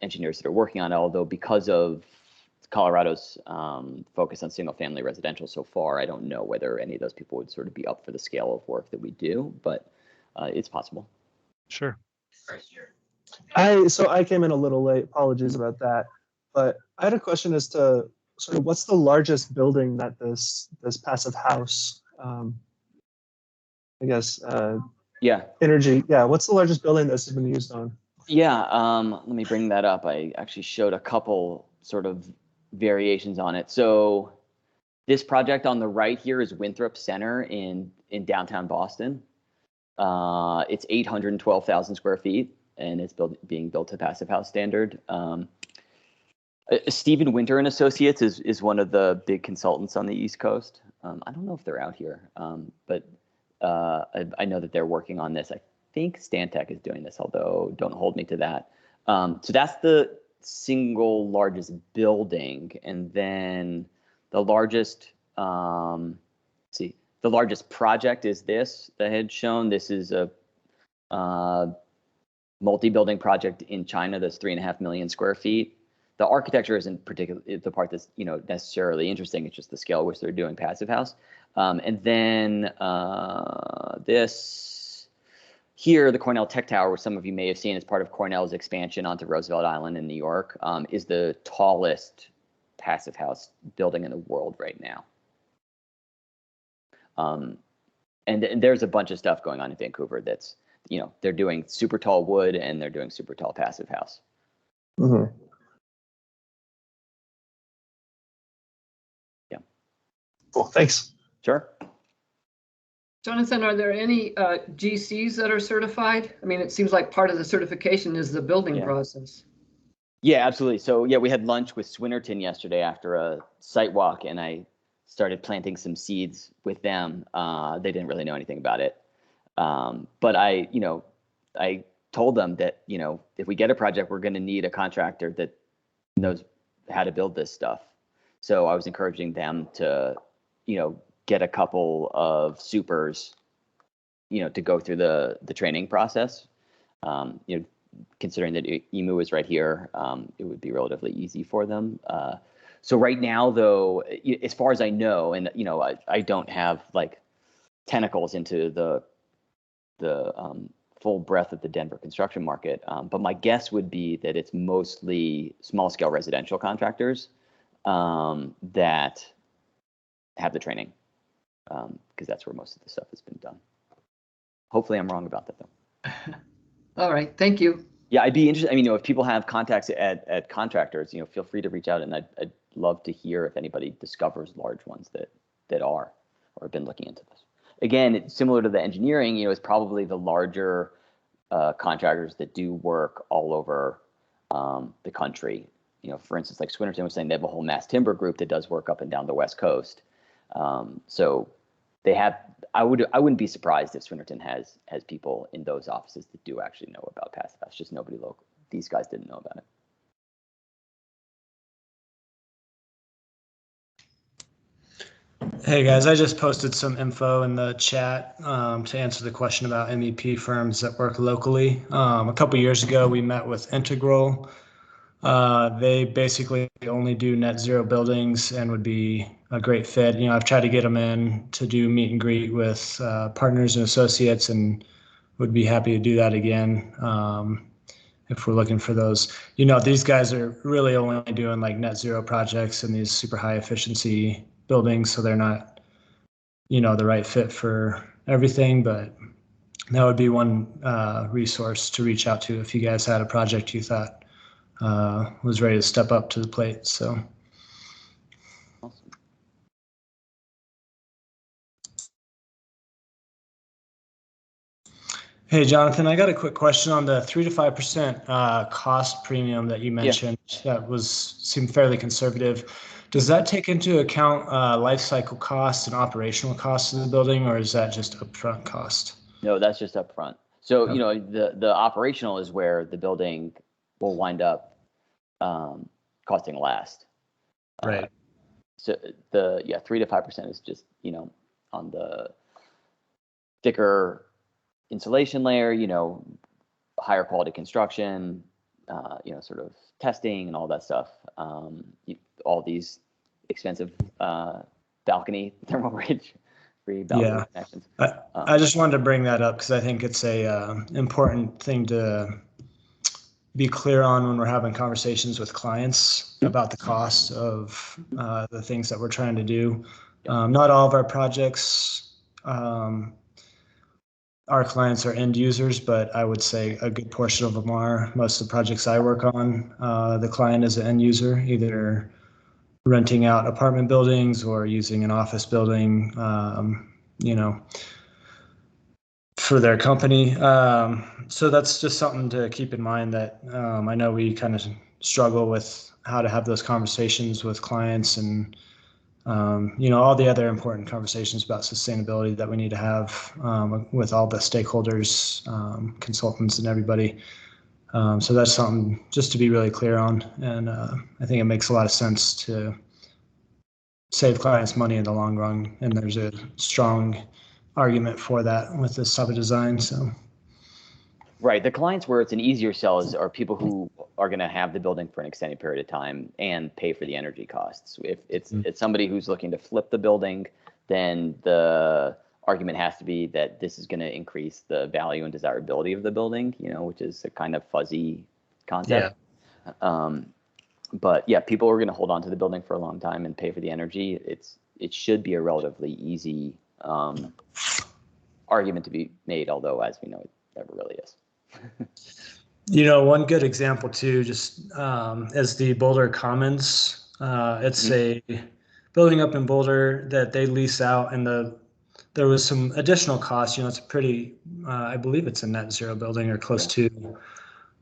engineers that are working on it. Although because of Colorado's focus on single-family residential so far, I don't know whether any of those people would sort of be up for the scale of work that we do, but it's possible. Sure. So I came in a little late. Apologies about that. But I had a question as to sort of what's the largest building that this passive house, energy. Yeah. What's the largest building this has been used on? Yeah. Let me bring that up. I actually showed a couple sort of variations on it. So this project on the right here is Winthrop Center in downtown Boston. It's 812,000 square feet, and it's being built to passive house standard. Stephen Winter and Associates is one of the big consultants on the East Coast. I don't know if they're out here, but I know that they're working on this. I think Stantec is doing this, although don't hold me to that. So that's the single largest building, and then the largest the largest project is this that I had shown. This is a multi-building project in China that's 3.5 million square feet. The architecture isn't particularly the part that's necessarily interesting. It's just the scale at which they're doing passive house. And then this here, the Cornell Tech Tower, which some of you may have seen as part of Cornell's expansion onto Roosevelt Island in New York, is the tallest passive house building in the world right now. And there's a bunch of stuff going on in Vancouver that's, they're doing super tall wood and they're doing super tall passive house. Mm-hmm. Yeah. Cool. Thanks. Sure. Jonathan, are there any GCs that are certified? I mean, it seems like part of the certification is the building process. Yeah, absolutely. So yeah, we had lunch with Swinnerton yesterday after a site walk, and I started planting some seeds with them. They didn't really know anything about it. But I told them that, if we get a project, we're going to need a contractor that knows how to build this stuff. So I was encouraging them to, get a couple of supers, to go through the training process. Considering that EMU is right here, it would be relatively easy for them. So right now, though, as far as I know, and I don't have like tentacles into the full breadth of the Denver construction market, but my guess would be that it's mostly small scale residential contractors that have the training, because that's where most of the stuff has been done. Hopefully I'm wrong about that, though. All right, thank you. Yeah, I'd be interested. I mean, if people have contacts at contractors, feel free to reach out, and I'd love to hear if anybody discovers large ones that are or have been looking into this. Again, it's similar to the engineering. It's probably the larger contractors that do work all over the country. For instance, like Swinnerton was saying, they have a whole mass timber group that does work up and down the West Coast. So they have. I wouldn't be surprised if Swinnerton has people in those offices that do actually know about passive house. Just nobody local. These guys didn't know about it. Hey guys, I just posted some info in the chat to answer the question about MEP firms that work locally. A couple years ago, we met with Integral. They basically only do net zero buildings and would be a great fit. You know, I've tried to get them in to do meet and greet with partners and associates, and would be happy to do that again if we're looking for those. You know, these guys are really only doing like net zero projects and these super high efficiency buildings, so they're not, you know, the right fit for everything, but that would be one resource to reach out to if you guys had a project you thought was ready to step up to the plate. So. Awesome. Hey, Jonathan, I got a quick question on the 3 to 5% cost premium that you mentioned. Yeah. That seemed fairly conservative. Does that take into account life cycle costs and operational costs of the building, or is that just upfront cost? No, that's just upfront. So, you know, the operational is where the building will wind up costing less. Right. So 3 to 5% is just, you know, on the thicker insulation layer, you know, higher quality construction, you know, sort of testing and all that stuff. All these expensive balcony thermal bridge free balcony connections. I just wanted to bring that up because I think it's a important thing to be clear on when we're having conversations with clients about the cost of the things that we're trying to do. Not all of our projects, our clients are end users, but I would say a good portion of them are. Most of the projects I work on, the client is an end user, either renting out apartment buildings or using an office building, you know, for their company. So that's just something to keep in mind that I know we kind of struggle with how to have those conversations with clients and, you know, all the other important conversations about sustainability that we need to have with all the stakeholders, consultants and everybody. So that's something just to be really clear on. And I think it makes a lot of sense to save clients money in the long run. And there's a strong argument for that with this type of design. So. Right. The clients where it's an easier sell are people who are going to have the building for an extended period of time and pay for the energy costs. If it's somebody who's looking to flip the building, then the argument has to be that this is going to increase the value and desirability of the building, you know, which is a kind of fuzzy concept. Yeah. But yeah, people are going to hold on to the building for a long time and pay for the energy. It should be a relatively easy argument to be made, although as we know, it never really is. You know, one good example too, just as the Boulder Commons, it's a building up in Boulder that they lease out, and there was some additional costs. You know, it's a pretty, I believe it's a net zero building or close to.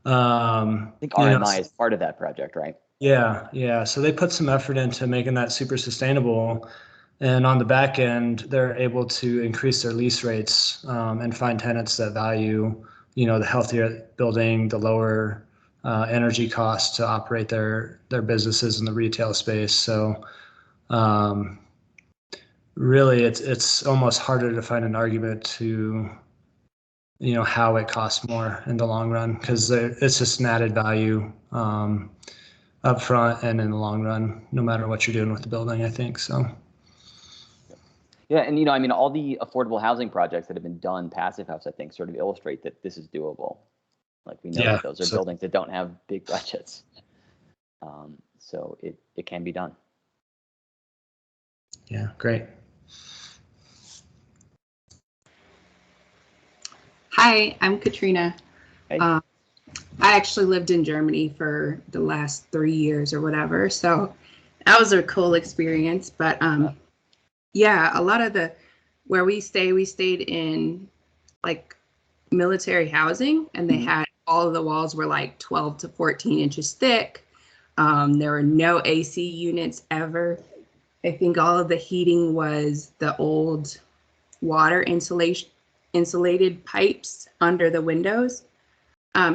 I think RMI is part of that project, right? Yeah. So they put some effort into making that super sustainable. And on the back end, they're able to increase their lease rates and find tenants that value, you know, the healthier building, the lower energy costs to operate their businesses in the retail space. So really, it's almost harder to find an argument to, you know, how it costs more in the long run, because it's just an added value up front and in the long run, no matter what you're doing with the building, I think so. Yeah, and you know, I mean, all the affordable housing projects that have been done, Passive House, I think, sort of illustrate that this is doable. Like we know that those are buildings that don't have big budgets, so it can be done. Yeah, great. Hi, I'm Katrina. Hey. I actually lived in Germany for the last 3 years or whatever, so that was a cool experience. But yeah, a lot of where we stayed in like military housing, and they had all of the walls were like 12 to 14 inches thick. There were no AC units ever. I think all of the heating was the old water insulated pipes under the windows.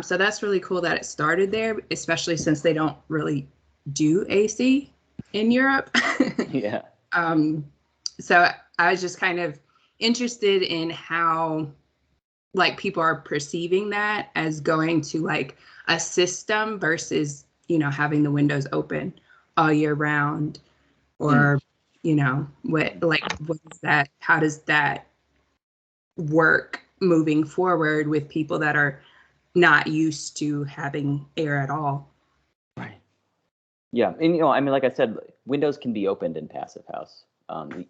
So that's really cool that it started there, especially since they don't really do AC in Europe. Yeah. So I was just kind of interested in how like people are perceiving that as going to like a system versus, you know, having the windows open all year round, or, you know, what is that? How does that work moving forward with people that are not used to having air at all? Right. Yeah, and I mean, like I said, windows can be opened in Passive House.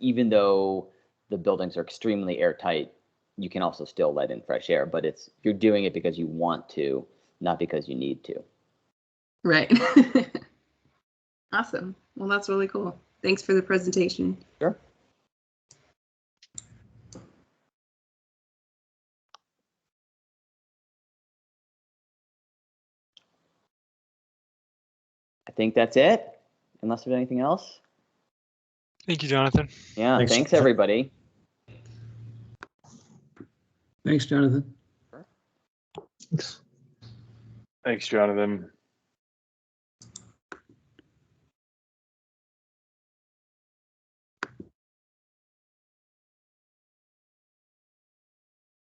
Even though the buildings are extremely airtight, you can also still let in fresh air, but you're doing it because you want to, not because you need to. Right. Awesome. Well, that's really cool. Thanks for the presentation. Sure. I think that's it, unless there's anything else. Thank you, Jonathan. Yeah, thanks everybody. Thanks, Jonathan. Thanks, Jonathan.